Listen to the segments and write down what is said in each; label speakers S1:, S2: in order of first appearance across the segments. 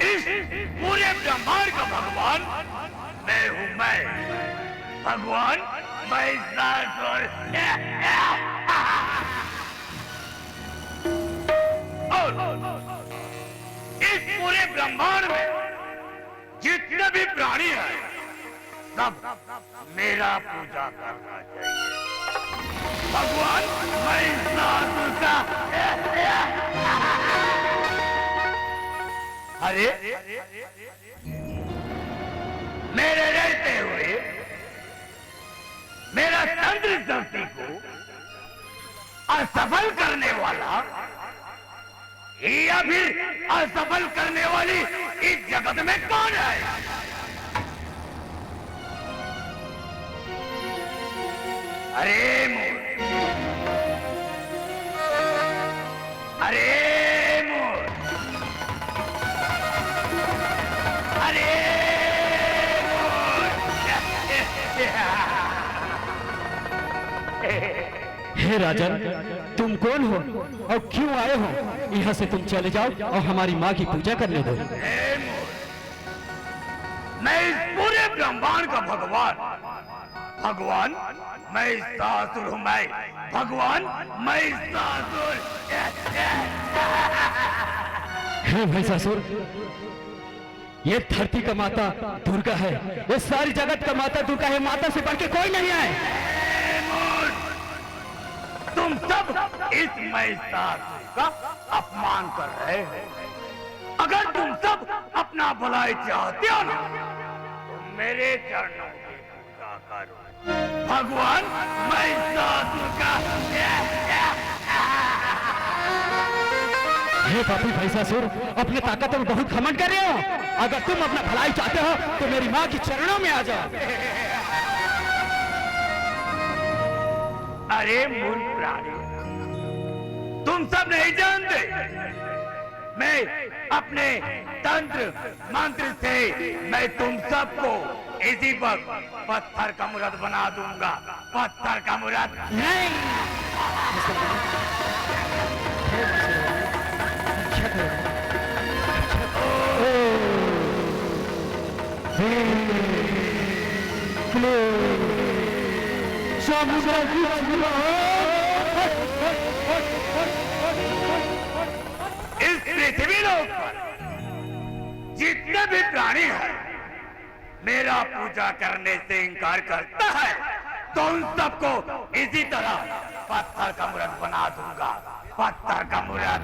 S1: इस पूरे ब्रह्मांड का भगवान मैं हूं। मैं भगवान महिषासुर। और इस पूरे ब्रह्मांड में जितने भी प्राणी हैं सब मेरा पूजा करना चाहिए। भगवान महिषासुर का। अरे मेरे रहते हुए मेरा तंत्र शक्ति को असफल करने वाला या फिर असफल करने वाली इस जगत में कौन है? अरे मूर्ख, अरे मूर्ख, अरे
S2: हे राजन, तुम कौन हो और क्यों आए हो? यहाँ से तुम चले जाओ और हमारी माँ की पूजा करने दो।
S1: मैं इस पूरे ब्रह्मांड का भगवान महिषासुर हूं। मैं भगवान महिषासुर।
S2: हे महिषासुर, ये धरती का माता दुर्गा है, ये सारी जगत का माता दुर्गा है। माता से बढ़ के कोई नहीं है।
S1: तुम सब इस महिषासुर का अपमान कर रहे हो। अगर तुम सब अपना भलाई चाहते हो ना, तो मेरे चरणों की पूजा करो। भगवान महिषासुर का।
S2: हे पापी महिषासुर, अपने ताकत में बहुत घमंड कर रहे हो। अगर तुम अपना भलाई चाहते हो तो मेरी माँ के चरणों में आ जाओ।
S1: अरे मूर्ख प्राणी, तुम सब नहीं जानते मैं अपने तंत्र मंत्र से मैं तुम सबको इसी पर पत्थर का मूर्त बना दूंगा। पत्थर का मूर्त
S2: नहीं।
S1: इस पृथ्वी लोक पर जितने भी प्राणी हैं मेरा पूजा करने से इनकार करता है, तो उन सबको इसी तरह पत्थर का मूर्त बना दूंगा। पत्थर का मूर्त।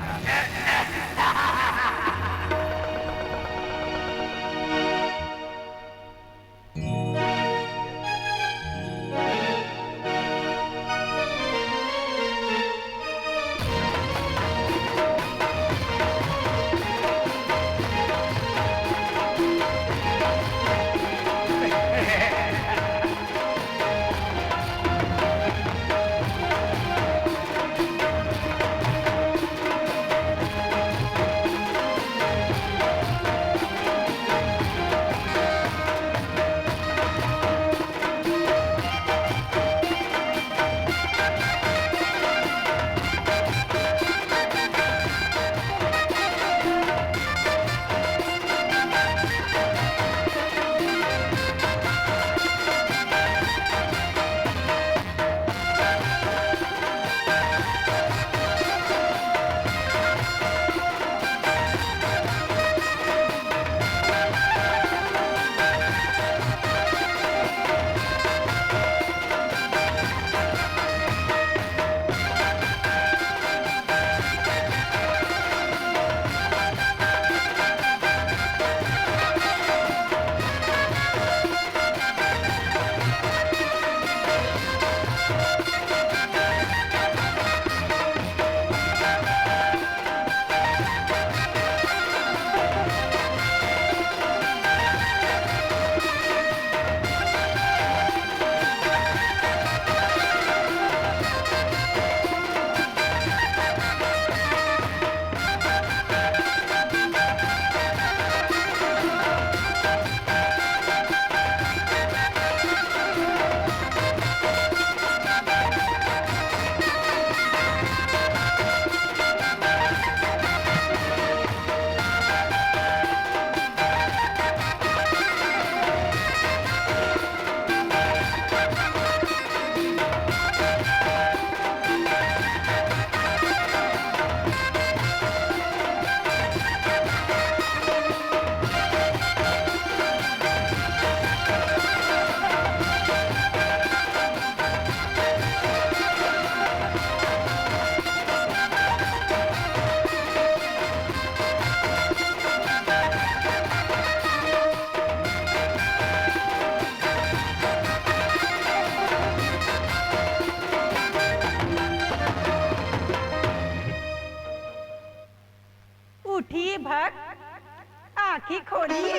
S3: भक्त आंखें खोलिए।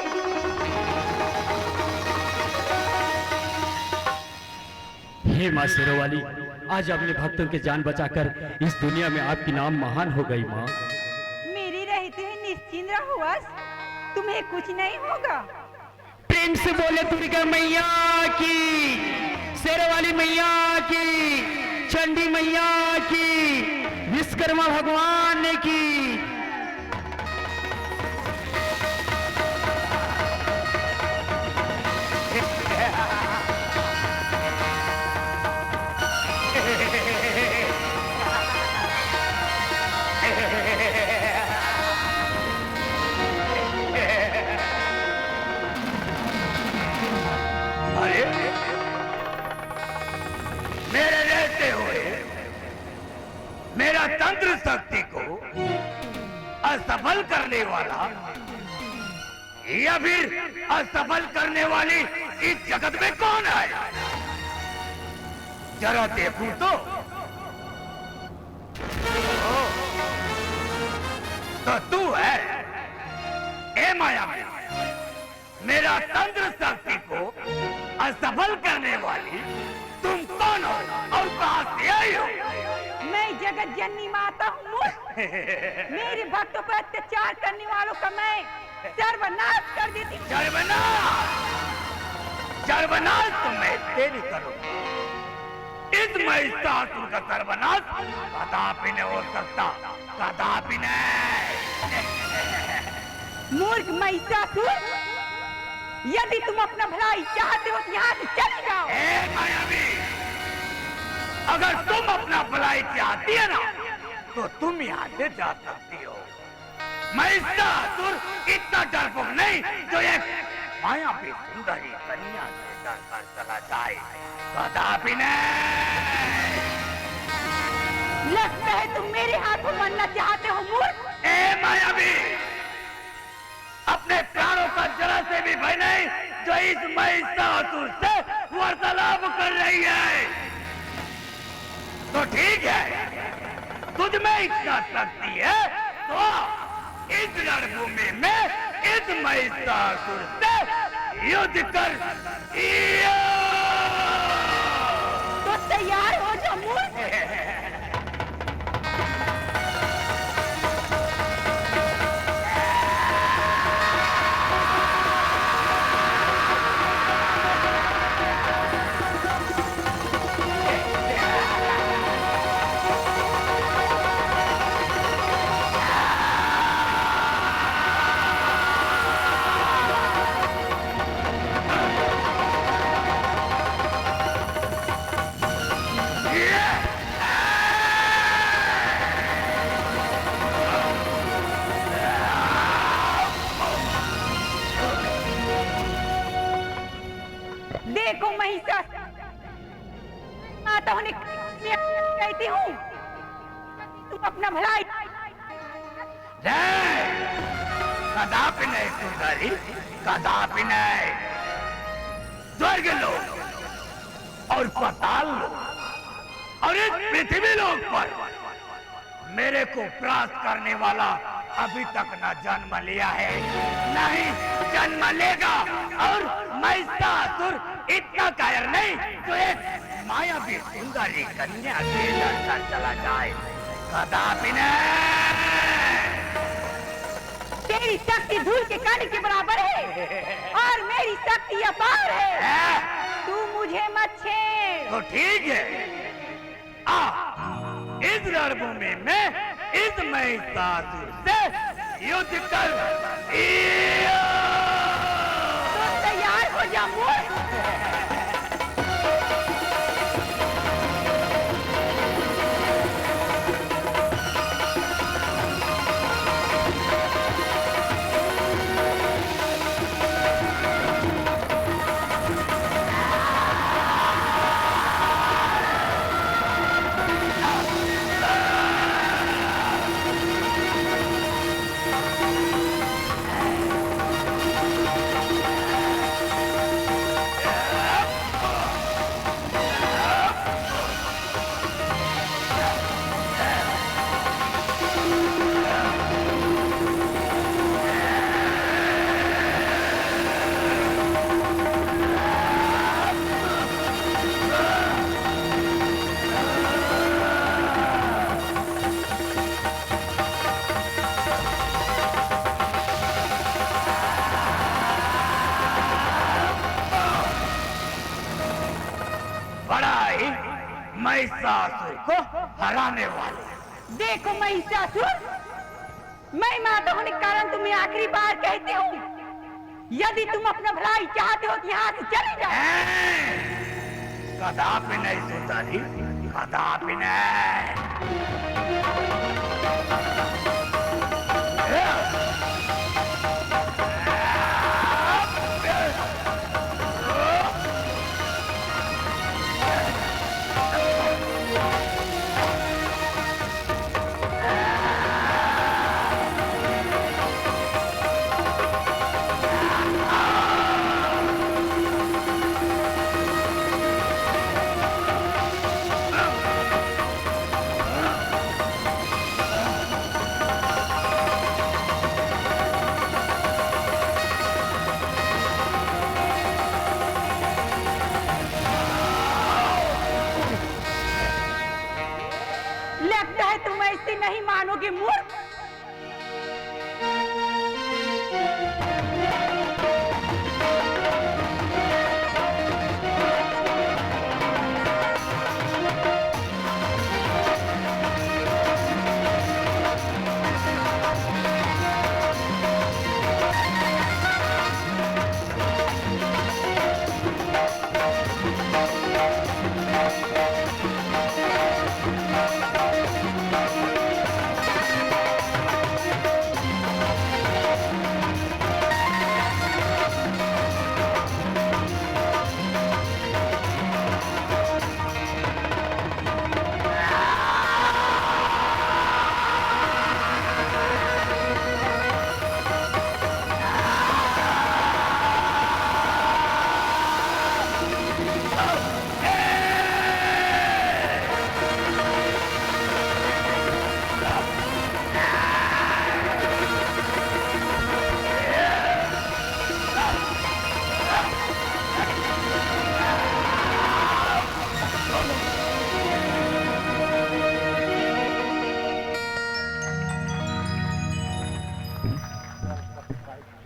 S2: हे माँ शेरोवाली, आज अपने भक्तों के जान बचाकर इस दुनिया में आपकी नाम महान हो गई माँ।
S3: मेरे रहते हुए निश्चिंत रहो, तुम्हें कुछ नहीं होगा।
S2: प्रेम से बोले दुर्गा मैया की, शेरोवाली मैया की, चंडी मैया की, विश्वकर्मा भगवान की।
S1: अरे मेरे रहते हुए मेरा तंत्र शक्ति को असफल करने वाला या फिर असफल करने वाली इस जगत में कौन है? जरा देखूं तो तू है। ए माया, मेरा तंत्र शक्ति को असफल करने वाली तुम कौन हो और कहां से आई हो?
S3: मैं जगत जननी माता हूँ। मेरे भक्तों पर अत्याचार करने वालों का मैं सर्वनाश कर देती हूँ।
S1: सर्वनाश तो मैं तेरी करूंगा। इस महिषासुर का सर्वनाश कदापि नहीं हो सकता, कदापि नहीं।
S3: मूर्ख महिषासुर, यदि तुम अपना भलाई चाहते हो तो यहाँ से चले जाओ।
S1: मायावी, अगर तुम अपना भलाई चाहती है ना तो तुम यहाँ से जा सकती हो। महिषासुर इतना डरपोक नहीं जो एक मायावी सुंदरी कन्या से डरकर चला जाए, कदापि नहीं।
S3: लगता है तुम मेरे हाथों मरना चाहते हो मूर्ख।
S1: मायावी, अपने प्राणों का जरा से भी भय नहीं जो इस महिषासुर से वार्तालाप कर रही है। तो ठीक है, तुझ में इतना शक्ति है तो इस रणभूमि में इस महिषासुर से युद्ध कर।
S3: तो तैयार हो जा मूर्ख। देखो महिषासुर, माता होने कहती हूँ तुम अपना भलाई।
S1: कदापि नहीं सुंदरी, कदापि नहीं। स्वर्ग लोक और पाताल लोक और इस पृथ्वी लोक पर मेरे को परास्त करने वाला अभी तक न जन्म लिया है, नहीं जन्म लेगा। और महिषासुर इतना कायर नहीं तो एक मायावी सुंदरी कन्या से लड़कर चला जाए, कदापि नहीं।
S3: तेरी शक्ति धूल के कण के बराबर है और मेरी शक्ति अपार है। तू मुझे मत छेड़।
S1: तो ठीक है, आ इस रणभूमि में इस महिषासुर से युद्ध कर।
S3: तो तैयार हो जा मूर्ख।
S1: महिषासुर को हराने वाले।
S3: देखो महिषासुर, मैं माता होने के कारण तुम्हें आखिरी बार कहती हूँ, यदि तुम अपना भलाई चाहते हो तो यहाँ से चले जाओ।
S1: कदापि नहीं सुंदरी, कदापि नहीं।
S3: लगता है तुम ऐसे नहीं मानोगे मूर्ख।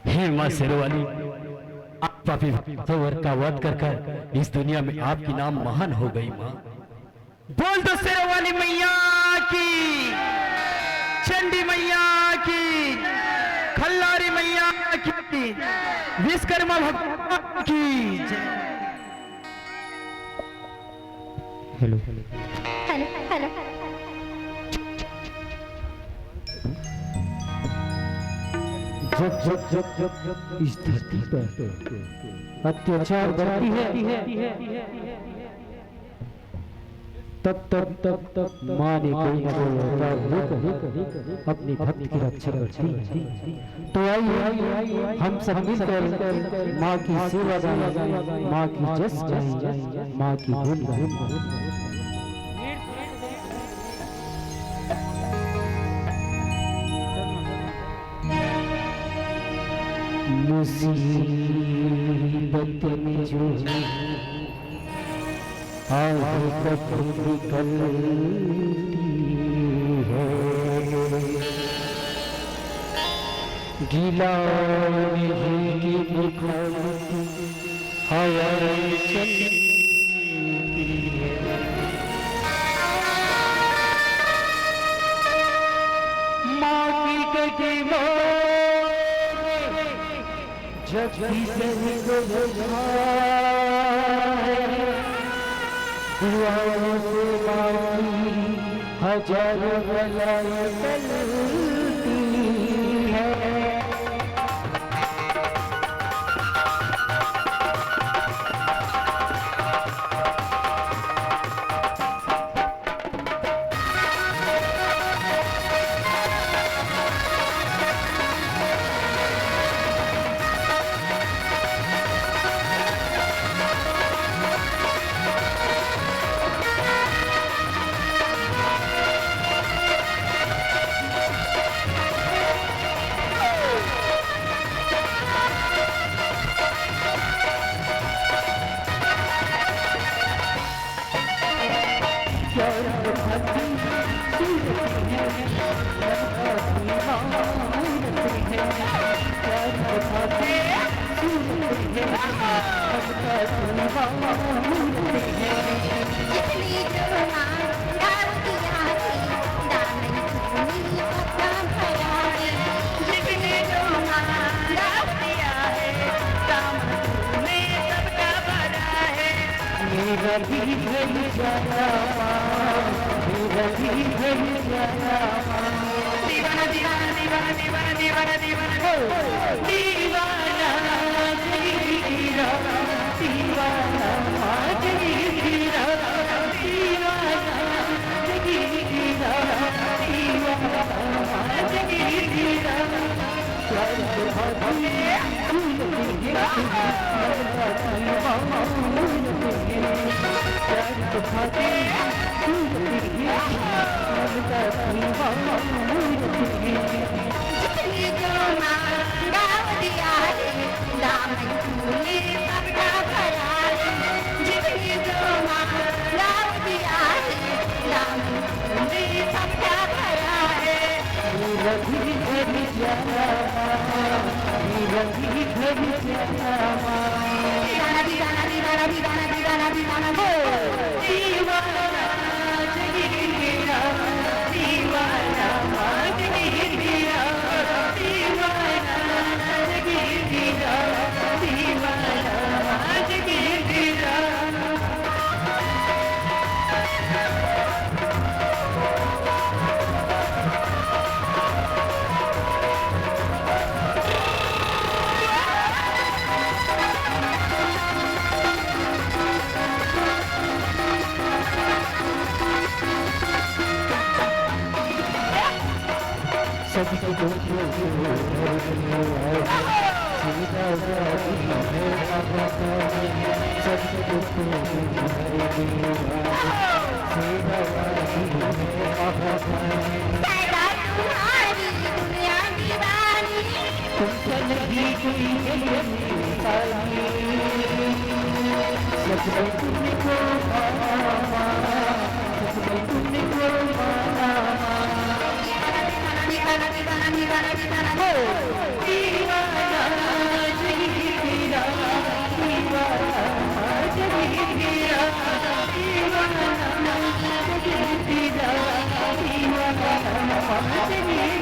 S2: हे माँ शेरवाली, आप पापी भक्तों का वध कर कर इस दुनिया में आपकी नाम महान हो गई माँ। बोल दो शेरवाली मैया की, चंडी मैया की, खल्लारी मैया की, विश्वकर्मा भगवान की जय। हेलो
S4: हेलो हेलो
S2: जब जब जब जब जब इस धरती पर अत्याचार बढ़ती है, तब तब तब तब माँ ने कोई न कोई अवतार लेकर अपनी भक्त की रक्षा करती है। तो आइए हम सब मिलकर माँ की सेवा करें, माँ की जस गाएं, माँ की गुण गाएं। मुसीबत में जो आगे कभी निकलती है, गिला नहीं निकलती हवाएं चलती है। माँ की गति जब भी सही दुआओं से मांगी हजारों बलाएं टलती है।
S3: दीवाना दीवाना दीवाना दीवाना दीवाना दीवाना
S2: दीवाना जगीरा दीवाना जगीरा दीवाना जगीरा दीवाना जगीरा
S3: जितनी जो मांगा दिया है दामन फूले सबका भरा है जितनी जो मांगा दिया है दामन फूले सबका भरा है दीवाना दीवाना दीवाना दीवाना दीवाना दीवाना
S2: दीवाना जगीरा दीवाना जगीरा दीवाना जगीरा दीवाना जगीरा
S3: पैदा तुम्हारी दुनिया दीवानी दीवाना दीवाना दीवाना दीवाना
S2: दीवाना जगीरा दीवाना जगीरा दीवाना जगीरा दीवाना जगीरा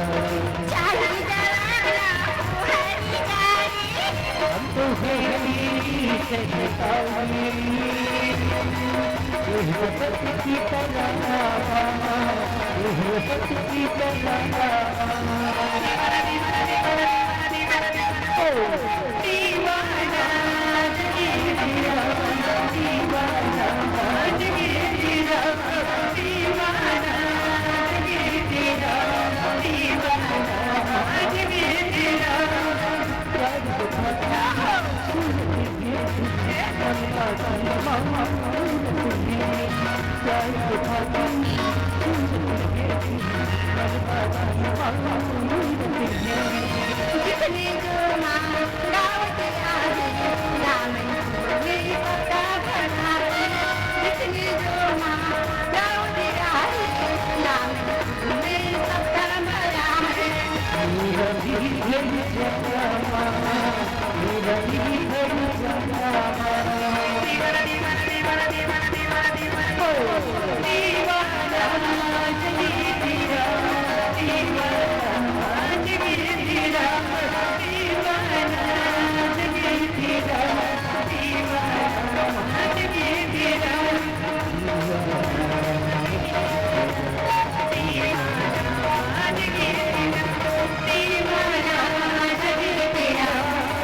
S3: चाली जवाना हरी गाड़ी जितनी जो मांगा दिया है दामन फूले सबका भरा है जितनी जो मांगा दिया है दामन फूले सबका भरा है दीवाना दीवाना दीवाना दीवाना दीवाना दीवाना
S2: दीवाना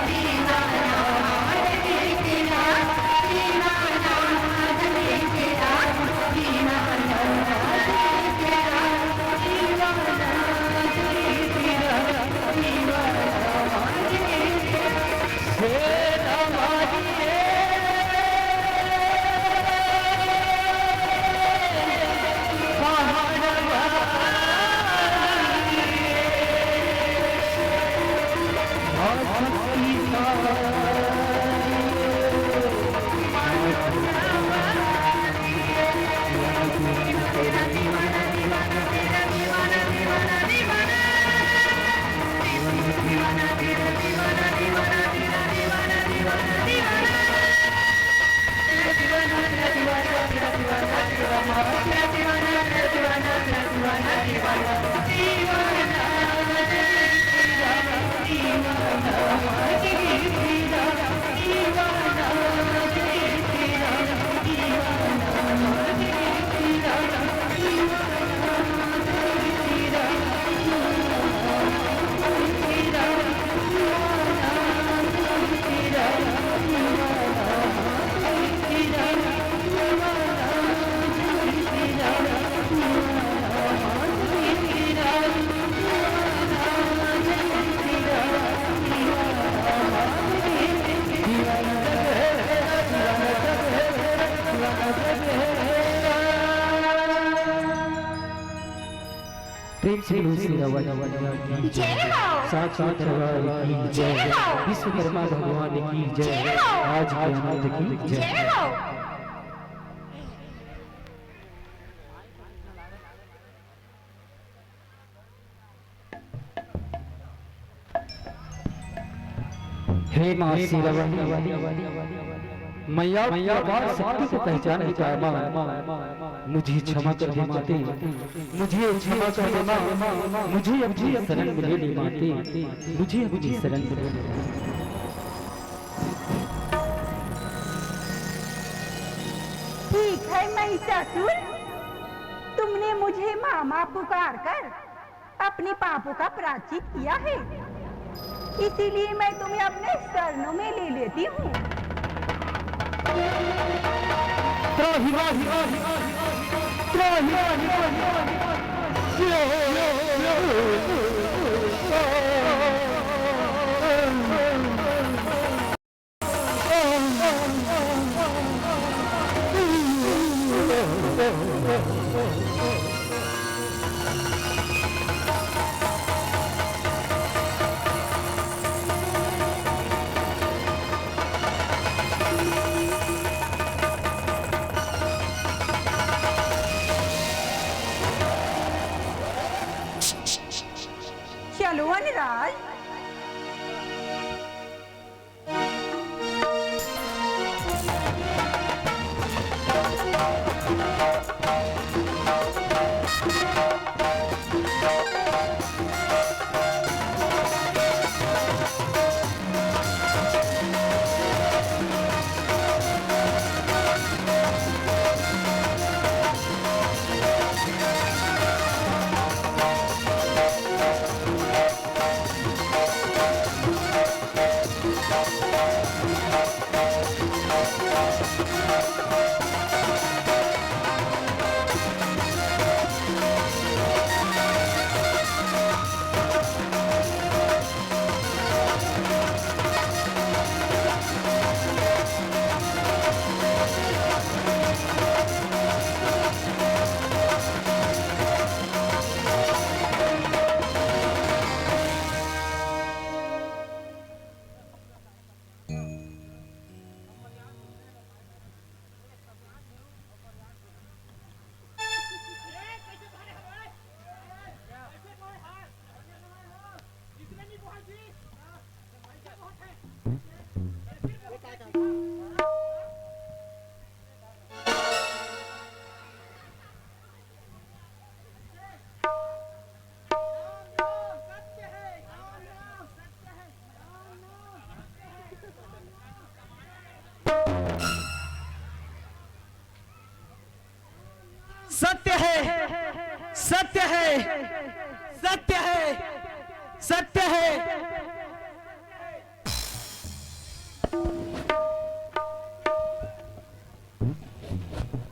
S3: दीवाना
S2: वाली मैया की
S3: जय
S2: जय,
S3: हो।
S2: साक्षी दरबार की जय,
S3: जय हो।
S2: विश्वकर्मा भगवान की जय,
S3: जय हो।
S2: आज के अनंत की
S3: जय
S2: जय।
S3: हो।
S2: हे माँ शेरावाली, मैया मैया शक्ति को पहचान निकाल माँ, मुझे क्षमा कर दे माते, मुझे क्षमा कर दे माँ, मुझे अपनी शरण में ले ले माते, मुझे अपनी शरण में ले ले।
S3: ठीक है महिषासुर, तुमने मुझे मामा पुकार कर अपने पापों का प्रायश्चित किया है, इसीलिए मैं तुम्हें अपने शरणों में ले लेती हूँ। चलो वनराज।
S2: सत्य है, सत्य है, सत्य है, सत्य है,